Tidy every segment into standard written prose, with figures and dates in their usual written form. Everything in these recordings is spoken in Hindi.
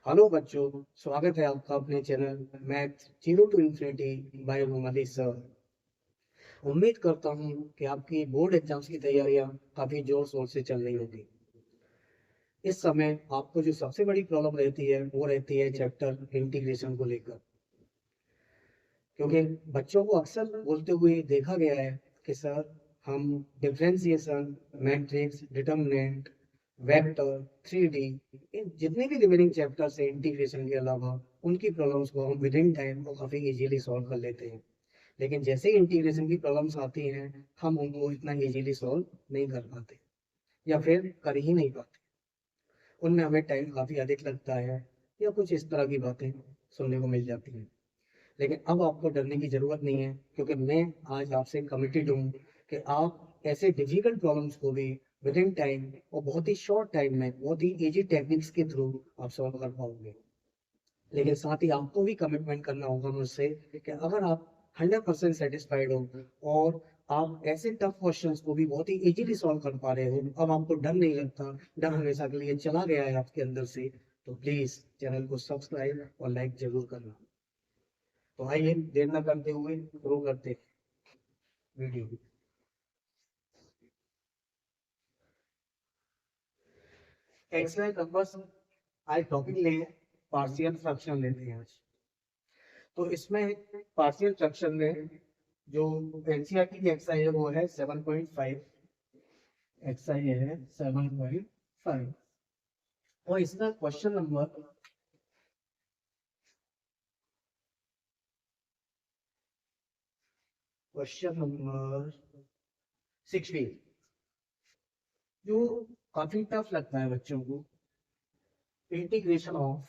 हेलो बच्चों, स्वागत है आपका अपने channel math zero to infinity by Mohammad sir. उम्मीद करता हूँ कि आपकी बोर्ड एग्जाम्स की तैयारियां काफी जोर शोर से चल रही होगी। इस समय आपको जो सबसे बड़ी प्रॉब्लम रहती है वो रहती है चैप्टर इंटीग्रेशन को लेकर, क्योंकि बच्चों को अक्सर बोलते हुए देखा गया है कि सर हम differentiation, matrix, determinant, vector, 3D, इन जितने भी रिमेनिंग चैप्टर्स हैं इंटीग्रेशन के अलावा, उनकी प्रॉब्लम्स को हम विद इन टाइम को काफी इजीली सॉल्व कर लेते हैं। लेकिन जैसे ही इंटीग्रेशन की प्रॉब्लम्स आती हैं, हम उनको इतना इजीली सॉल्व नहीं कर पाते या फिर कर ही नहीं पाते। उनमें हमें टाइम काफी अधिक लगता है या कुछ इस तरह की बातें सुनने को मिल जाती हैं। लेकिन अब आपको डरने की जरूरत नहीं है, क्योंकि मैं आज आपसे कमिटेड हूँ कि आप ऐसे डिफिकल्ट प्रॉब्लम्स को भी विद इन टाइम और बहुत ही शॉर्ट टाइम में बहुत ही इजी टेक्निक्स के थ्रू आप सॉल्व कर पाओगे। लेकिन साथ ही आपको भी कमिटमेंट करना होगा मुझसे कि अगर आप 100% सेटिस्फाइड हो और आप ऐसे टफ क्वेश्चंस को भी बहुत ही इजीली सॉल्व कर पा रहे हो, अब आपको डर नहीं लगता, डर हमेशा के लिए चला गया है आपके अंदर से, तो प्लीज चैनल को सब्सक्राइब और लाइक जरूर करना। तो आइए देर न करते हुए शुरू करते हैं वीडियो। एक्सरसाइज नंबर आज टॉपिक ले पार्शियल फ्रैक्शन लेते हैं आज। तो इसमें पार्शियल फ्रैक्शन में जो एनसीईआरटी की एक्सरसाइज है वो है 7.5। एक्सरसाइज है 7.5 और इसका क्वेश्चन नंबर 16, जो काफी टफ लगता है बच्चों को। Integration of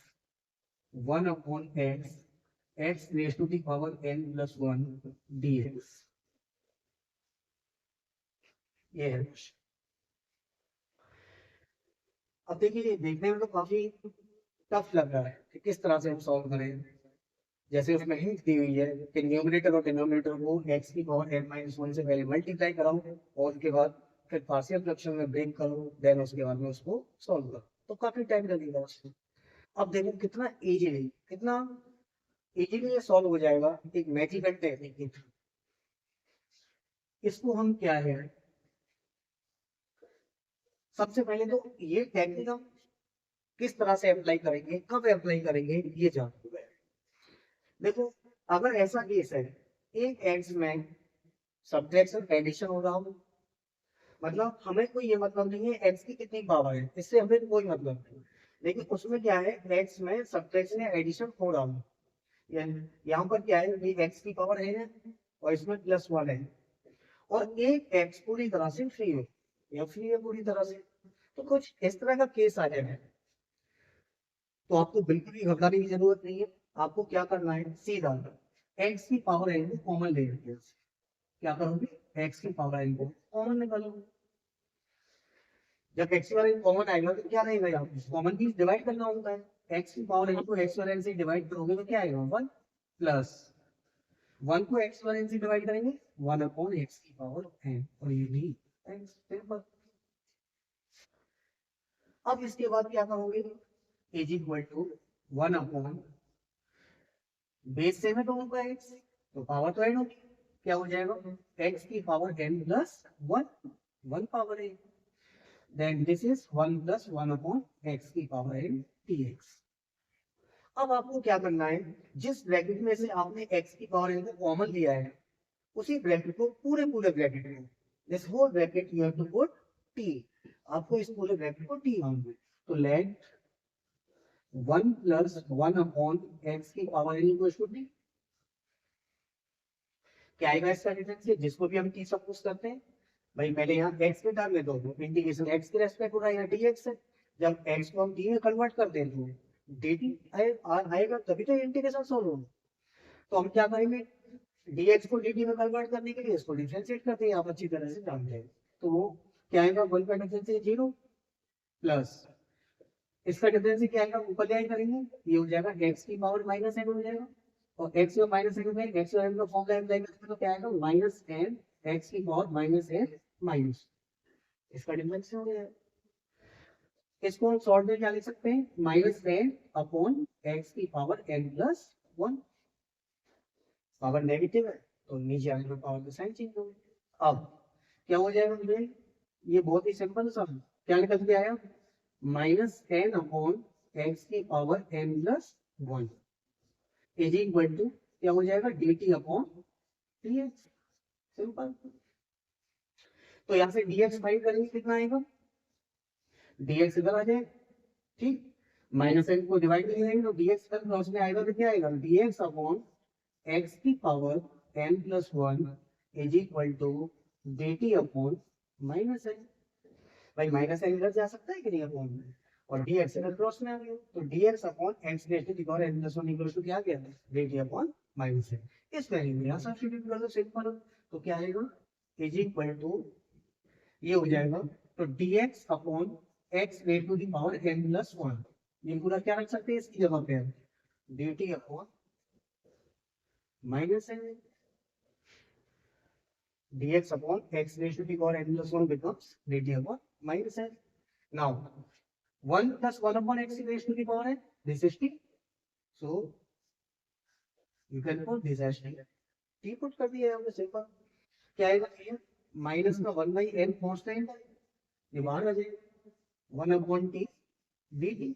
1/x x raise to the power n plus 1 dx, ये है क्वेश्चन। अब देखिए, देखने में तो काफी टफ लग रहा है कि किस तरह से हम सॉल्व करें। जैसे उसमें हिंट दी हुई है कि न्यूमरेटर और डिनोमिनेटर को x की पावर n-1 से पहले मल्टीप्लाई कराओ और उसके बाद फिर पार्शियल फ्रैक्शन में ब्रेक करो, देन उसके बाद में उसको सॉल्व करो, तो काफी टाइम लगेगा उसमें। अब देखो कितना इजीली ये सॉल्व हो जाएगा एक मैजिकल टेक्निक के थ्रू। इसको हम क्या है, सबसे पहले तो ये टेक्निक हम किस तरह से अप्लाई करेंगे, कब अप्लाई करेंगे, ये जानते हैं। देखो, अगर ऐसा केस है एक एक्स में सब्ट्रैक्शन एडिशन हो रहा हो, मतलब हमें कोई ये मतलब नहीं है एक्स की कितनी पावर है, इससे हमें कोई मतलब नहीं। लेकिन उसमें क्या है, एक्स में सब्ट्रैक्शन या एडिशन हो रहा हो, यहाँ पर क्या है, ये एक्स की पावर है और इसमें +1 है, और एक एक्स पूरी तरह से फ्री है या फ्री है पूरी तरह से, तो कुछ इस तरह का केस आ जाएगा। तो आपको बिल्कुल भी घबराने की जरूरत नहीं है। आपको क्या करना है, सीधा एक्स की पावर एन को कॉमन ले लीजिए। क्या करोगे, एक्स की पावर एन को कॉमन निकालोगे। जब एक्स की पावर एन कॉमन आएगा तो क्या रहेगा, यहाँ पे कॉमन की डिवाइड करना होता है। एक्स की पावर एन को एक्स पावर एन से डिवाइड करोगे तो क्या आएगा, 1 प्लस 1 को एक्स पावर एन से डिवाइड करेंगे 1/x की पावर एन, और ये भी एक्स सिंपल। अब इसके बाद क्या करोगे, is equal to 1 base same है दोनों का एक्स, तो पावर तो एन होगी। क्या हो जाएगा, एक्स की power n plus 1, 1 power n, then this is 1 plus 1/x की पावर एन dx। अब आपको क्या करना है, जिस ब्रैकेट में से आपने x की पावर एन को कॉमन लिया है, उसी ब्रैकेट को पूरे पूरे ब्रैकेट में, this whole bracket you have to put t। आपको इस पूरे ब्रैकेट को t मानना है। तो लेट 1 प्लस 1/x की power n equal to t। क्या आएगा इसका डिफरेंस, जिसको भी हम t सपोज करते हैं, भाई पहले यहाँ x के टर्म में दो, इंटीग्रेशन x के रेस्पेक्ट हो रहा है, यहाँ dx है। जब x को हम t में कन्वर्ट कर दें तो dt आएगा, तभी तो इंटीग्रेशन सॉल्व होगा। तो हम क्या करेंगे, dx को dt में कन्वर्ट करने के लिए इसको डिफरेंशिएट करते हैं, आप अच्छी तरह से जानते हैं। तो वो क्या आएगा, 1 का डिफरेंशिएट 0 प्लस इसका डिफरेंशिएट क्या आएगा, ऊपर जाए करेंगे, ये हो जाएगा x की पावर -n हो जाएगा, और x में -n में x और n का फॉर्मूला अप्लाई करते तो क्या आएगा, -n x की पावर -n माइनस, इसका डिफरेंस हो गया। इसको हम शॉर्ट में क्या लिख सकते हैं, माइनस एन अपॉन एक्स की power n plus one. Power negative है तो नीचे आने पर पावर का साइन चेंज होगा। अब क्या हो जाएगा मुझे, ये बहुत ही सिंपल सा है। क्या निकल के आया, माइनस एन अपॉन एक्स की power n plus one is equal to क्या हो जाएगा, d t upon d x. Simple. तो यहाँ से dx फाइंड करेंगे, कितना आएगा, dx इधर आ जाएगा, ठीक। माइनस एन को डिवाइड कर देंगे तो dx इधर क्रॉस में आएगा तो क्या आएगा, dx अपॉन x की power n plus one is equal to dt upon minus n. भाई माइनस एन इधर जा सकता है कि नहीं अपॉन में, और dx इधर क्रॉस में आ गया तो dx upon x raise to the power n plus one equal to क्या आ गया, dt अपॉन माइनस एन। इस वैल्यू में यहाँ सब्स्टिट्यूट कर दो सिंपल, तो क्या आएगा, इज इक्वल टू ये हो जाएगा, तो dx upon x raise to the power n plus one, ये पूरा क्या रख सकते हैं इसकी जगह पे, dt upon minus n. dx upon x raised to the power n plus 1 becomes dt upon minus n. Now, 1 plus 1 upon x raised to the power n, this is t. So, you can put this as t. t put कर दिया हमने सिंपल। क्या आएगा ये, माइनस का 1 बाई n कांस्टेंट, ये बाहर आ जाएगा 1 अपॉन t dt।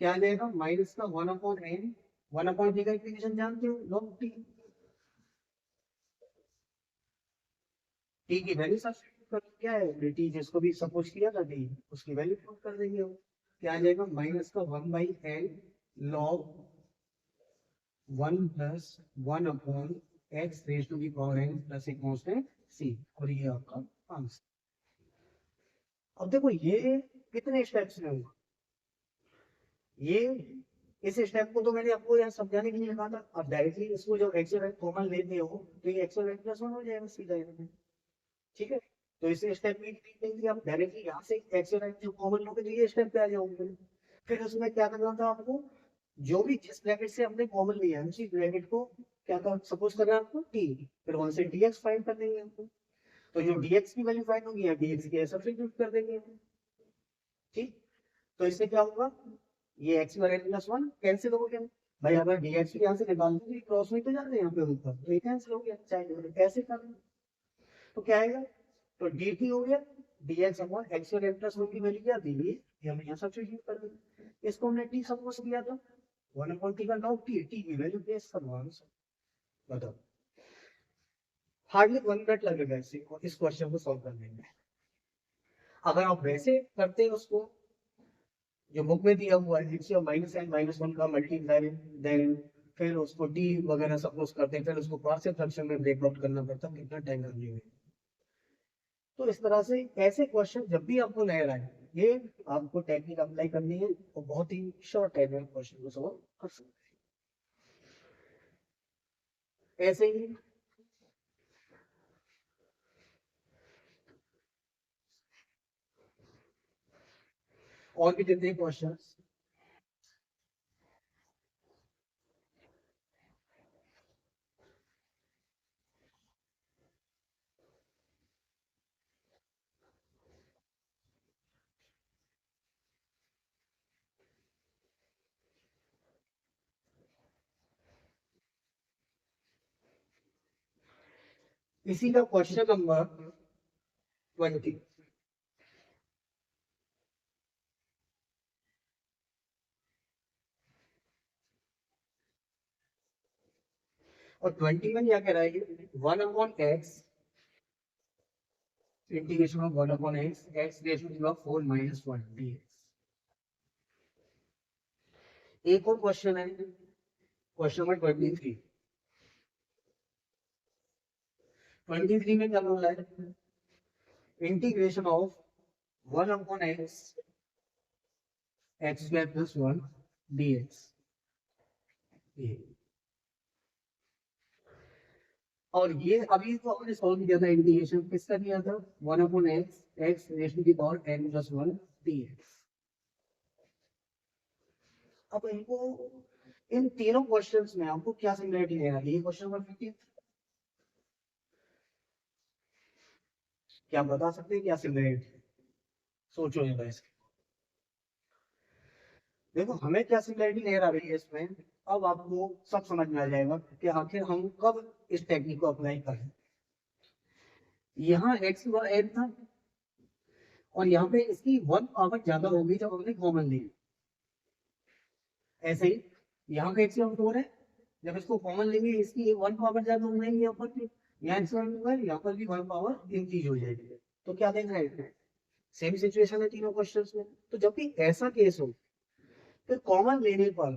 क्या आ जाएगा, माइनस का 1 अपॉन n, 1 अपॉन t का इक्वेशन जानते हो, log t। टी की वैल्यू सब्स्टिट्यूट कर, क्या है टी जिसको भी सपोज किया था टी, उसकी वैल्यू पुट कर देंगे हम। क्या आ जाएगा, माइनस का 1 by n log 1 plus 1 upon x raise to the power n plus एक कांस्टेंट सी, और ये आपका आंसर। अब देखो ये कितने स्टेप्स में होगा, ये इस स्टेप को तो मैंने आपको यहाँ समझाने के लिए कहा था। अब डायरेक्टली इसको जो एक्स और कॉमन लेते हो तो ये एक्स और प्लस वन हो जाएगा सीधा इसमें, ठीक है। तो इस स्टेप में नहीं, आप डायरेक्टली यहाँ से एक्सरसाइज जो कॉमन लोगे तो ये स्टेप पे आ जाओगे। फिर उसमें क्या करना था आपको, जो भी जिस ब्रैकेट से हमने कॉमन लिया है उसी ब्रैकेट को क्या था, सपोज करना है आपको टी, फिर वहां से dx फाइंड कर देंगे हमको। तो जो dx की वैल्यू फाइंड होगी, dx की सब्स्टिट्यूट कर देंगे, ठीक। तो इससे क्या होगा, ये x और n प्लस वन कैंसिल हो गया। भाई अगर dx को यहाँ से निकालते तो क्रॉस में तो जाते हैं यहाँ पे ऊपर, तो ये कैंसिल हो गया, चाहे कैसे कर, तो क्या आएगा, तो dt हो गया dx अपॉन x और n प्लस वन की वैल्यू क्या दी हुई है, ये हमने यहाँ सब्स्टिट्यूट कर दी। इसको हमने t सपोज किया था, 1 अपॉन t का लॉग t, t की वैल्यू प्लेस करवा, बताओ। हार्डली 1 मिनट लगेगा इस क्वेश्चन को सॉल्व करने में। अगर आप वैसे करते हैं उसको जो बुक में दिया हुआ है, x minus n minus one का मल्टीप्लाई, देन फिर उसको टी वगैरह सपोज करते हैं, फिर उसको पार्शियल फ्रैक्शन में ब्रेकआउट करना पड़ता है, कितना टाइम लगेगा। तो इस तरह से ऐसे क्वेश्चन जब भी आपको नजर आए, ये आपको टेक्निक अप्लाई करनी है और बहुत ही शॉर्ट टाइम में क्वेश्चन को सॉल्व कर सकते हैं। ऐसे ही और भी कितने क्वेश्चन। इसी का क्वेश्चन नंबर 20, और 20 में क्या कह रहा है, 1 upon x integration of 1 upon x x raise to the power 4 minus 1 dx। एक और क्वेश्चन है, क्वेश्चन नंबर 23। 23 में क्या बोल रहा है, integration of 1 upon x x square plus 1 dx। और ये अभी तो हमने सॉल्व किया था, इंटीग्रेशन किसका किया था, 1 upon x x raise to the power n plus 1 dx। अब इनको इन तीनों क्वेश्चंस में आपको क्या सिमिलरिटी देना है, ये क्वेश्चन नंबर 15, क्या बता सकते हैं क्या सिमिलरिटी, सोचो जरा इसके। देखो हमें क्या सिमिलरिटी नजर आ रही है इसमें, अब आपको सब समझ में आ जाएगा कि आखिर हम कब इस टेक्निक को अप्लाई करें। यहाँ x की पावर n था और यहाँ पे इसकी 1 पावर ज्यादा होगी जब हमने कॉमन ली। ऐसे ही यहाँ पे x की पावर 4 है, जब इसको कॉमन लेंगे इसकी 1 पावर ज्यादा हो जाएगी, यहाँ पर भी यहाँ x पावर यहाँ पर भी 1 पावर इंक्रीज हो जाएगी। तो क्या देख रहे हैं, सेम सिचुएशन है तीनों क्वेश्चंस में। तो जब भी ऐसा केस हो फिर कॉमन लेने पर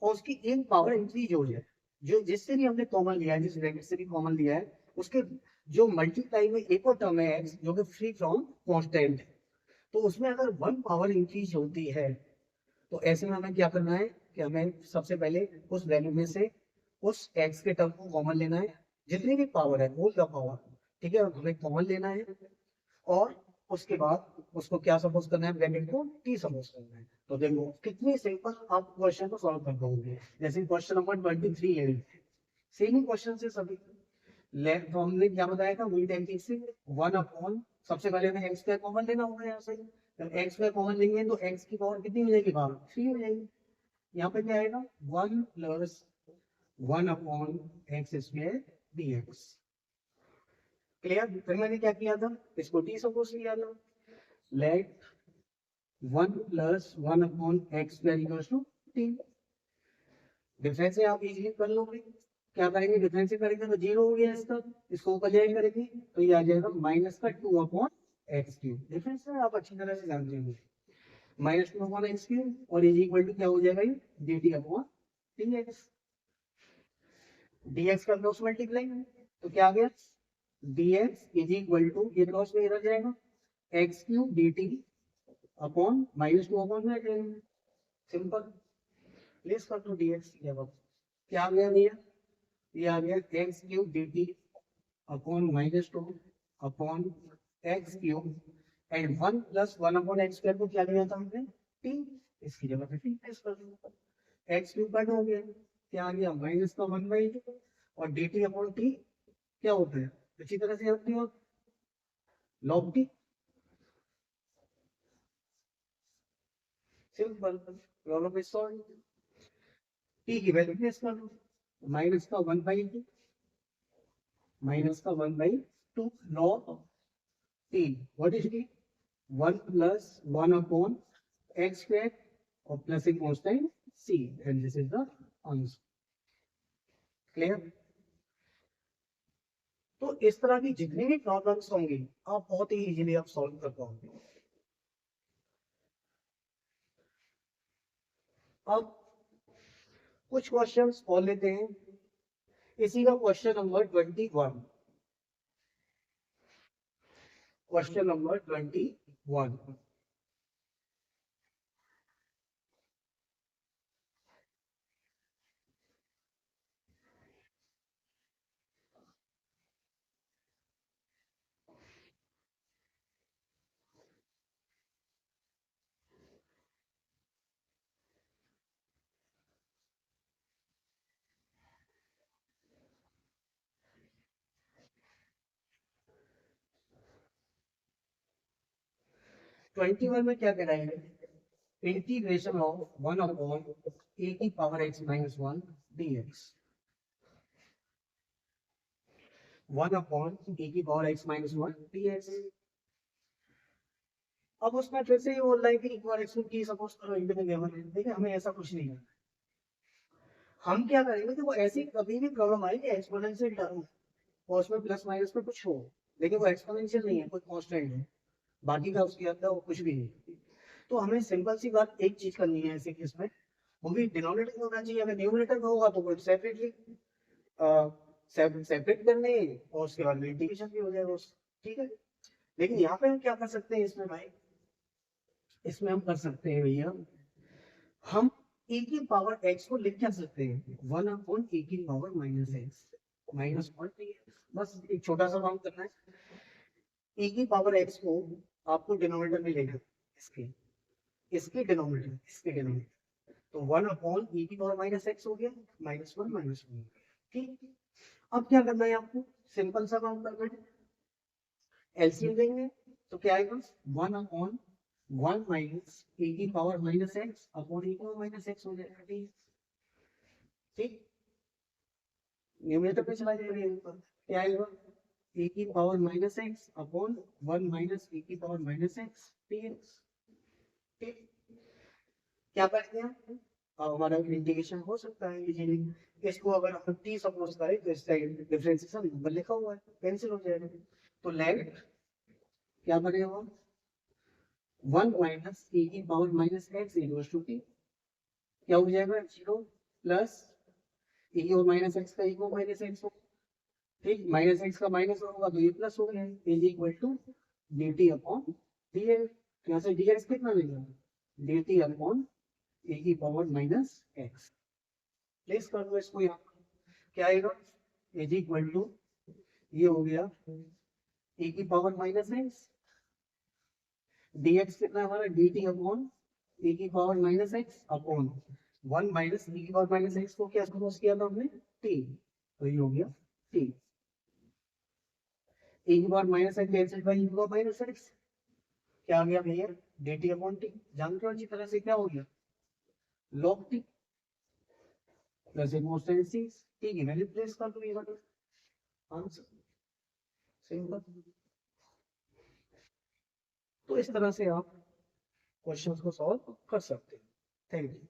और उसकी एक पावर इंक्रीज हो जाए, जो जिससे भी हमने कॉमन लिया है, जिस ब्रैकेट से भी कॉमन लिया है, उसके जो मल्टीप्लाई में एक और टर्म है x जो कि फ्री फ्रॉम कांस्टेंट है, तो उसमें अगर 1 पावर इंक्रीज होती है तो ऐसे में हमें क्या करना है कि हमें सबसे पहले उस वैल्यू में से उस x के टर्म को कॉमन लेना है, जितनी भी पावर है होल द पावर, ठीक है, हमें कॉमन लेना है और उसके बाद उसको क्या सपोज करना है, ब्रैकेट को t सपोज करना है। तो देखो कितनी सिंपल आप क्वेश्चन को सॉल्व कर पाओगे। जैसे क्वेश्चन नंबर 23 ले लीजिए, सेम ही क्वेश्चन से सभी लेफ्ट हमने क्या बताया था, वही टेक्निक से 1 अपॉन, सबसे पहले हमें x स्क्वायर कॉमन लेना होगा यहाँ से। जब x स्क्वायर कॉमन लेंगे तो x की पावर कितनी हो जाएगी, पावर 3 हो जाएगी। यहाँ पे क्या आएगा 1 plus 1 upon x square dx। Clear. फिर मैंने क्या किया था, इसको t सपोज किया था, let 1 plus 1 upon x square equals to t। Difference आप इजीली कर लोगे। क्या करेंगे, डिफरेंस करेंगे तो 0 हो गया इसका, इसको ऊपर जाए करेंगे तो ये आ जाएगा माइनस का 2 अपॉन एक्स क्यूब। डिफरेंस है आप अच्छी तरह से जानते होंगे, माइनस 2 अपॉन एक्स क्यूब और इज इक्वल टू क्या हो जाएगा, ये dt अपॉन dx। dx का क्रॉस मल्टीप्लाई तो क्या आ गया, dx इज इक्वल टू, ये क्रॉस में इधर जाएगा, x cube dt upon minus 2 upon में, सिंपल। प्लेस कर दो dx की जगह, क्या आ गया भैया, ये आ गया x cube dt upon minus 2 upon x cube and 1 plus 1 upon x square को क्या लिया था हमने, t। इसकी जगह पे t प्लेस कर दो, एक्स क्यूब कट हो गया, क्या आ गया माइनस का 1 बाई 2 और dt अपॉन t क्या होता है, अच्छी तरह से अपनी और log t। Simple, problem is solve. t की वैल्यू प्लेस कर दो, माइनस का 1 बाई 2 माइनस का 1 by 2 log t, what is t, 1 plus 1 upon x square और प्लस एक constant c and this is the answer. Clear. तो इस तरह की जितनी भी प्रॉब्लम्स होंगी आप बहुत ही इजीली आप सॉल्व कर पाओगे। अब कुछ क्वेश्चंस और लेते हैं, इसी का क्वेश्चन नंबर 21, क्वेश्चन नंबर 21। 21 में क्या कराएंगे, इंटीग्रेशन ऑफ 1 अपॉन ए की power x minus 1 dx, 1 upon a की पावर x माइनस 1 dx। अब उसमें फिर से ये बोल रहा है कि एक बार x की सपोज करो इंडिपेंडेंट है, देखिए हमें ऐसा कुछ नहीं है। हम क्या करेंगे कि वो ऐसी कभी भी प्रॉब्लम आए कि एक्सपोनेंशियल टर्म और उसमें प्लस माइनस में कुछ हो, लेकिन वो एक्सपोनेंशियल नहीं है, कोई कांस्टेंट है, बाकी का उसके अंदर वो कुछ भी नहीं। तो हमें सिंपल सी बात एक चीज करनी है ऐसे केस में, वो भी डिनोमिनेटर में होना चाहिए। अगर न्यूमरेटर में होगा तो वो सेपरेटली सेपरेट करने और उसके बाद मल्टीप्लिकेशन भी हो जाएगा ठीक है। लेकिन यहाँ पे हम क्या कर सकते हैं इसमें भाई, इसमें हम कर सकते हैं भैया, हम e की पावर x को लिख क्या सकते हैं, 1 अपॉन e की पावर माइनस एक्स माइनस 1। बस एक छोटा सा काम करना है, e की पावर x को आपको डिनोमिनेटर में लेना है, इसके इसके डिनोमिनेटर, इसके डिनोमिनेटर, तो 1 अपॉन e की पावर माइनस एक्स हो गया, माइनस 1 माइनस 1। ठीक, अब क्या करना है आपको, सिंपल सा काम करना है, एलसीएम लेंगे तो क्या आएगा 1 अपॉन 1 माइनस ए की power minus x upon a की पावर माइनस एक्स हो जाएगा। ठीक, न्यूमरेटर पे चला जाएगा यहाँ पर, क्या आएगा ए की power minus x upon 1 minus a की पावर माइनस एक्स dx। ठीक, क्या करेंगे हम, अब हमारा इंटीग्रेशन हो सकता है इजीली। इसको अगर हम t सपोज करें तो इसका डिफरेंशिएशन नंबर लिखा हुआ है, कैंसिल हो जाएगा। तो लेफ्ट क्या बनेगा, 1 माइनस ए की power minus x equals to t, क्या हो जाएगा 0 प्लस ए की पावर माइनस एक्स का e की पावर माइनस एक्स हो, ठीक, माइनस एक्स का माइनस होगा तो ये प्लस हो गया, is equal to dt upon dx। यहाँ से dx कितना मिलेगा, dt अपॉन ए की पावर माइनस एक्स। प्लेस कर दो इसको यहाँ, क्या आएगा इज इक्वल टू, ये हो गया ए की पावर माइनस एक्स, dx कितना है हमारा dt अपॉन ए की power minus x upon 1 minus e की पावर माइनस एक्स को क्या सपोज किया था हमने t, तो ये हो गया t, ए की power minus x cancel bye e की पावर माइनस एक्स, क्या आ गया भैया dt अपॉन t। जानते हो अच्छी तरह से क्या हो गया log t plus inverse t की वैल्यू प्लेस कर दो, ये वाला आंसर सिंपल। तो इस तरह से आप क्वेश्चंस को सॉल्व कर सकते हैं। Thank you.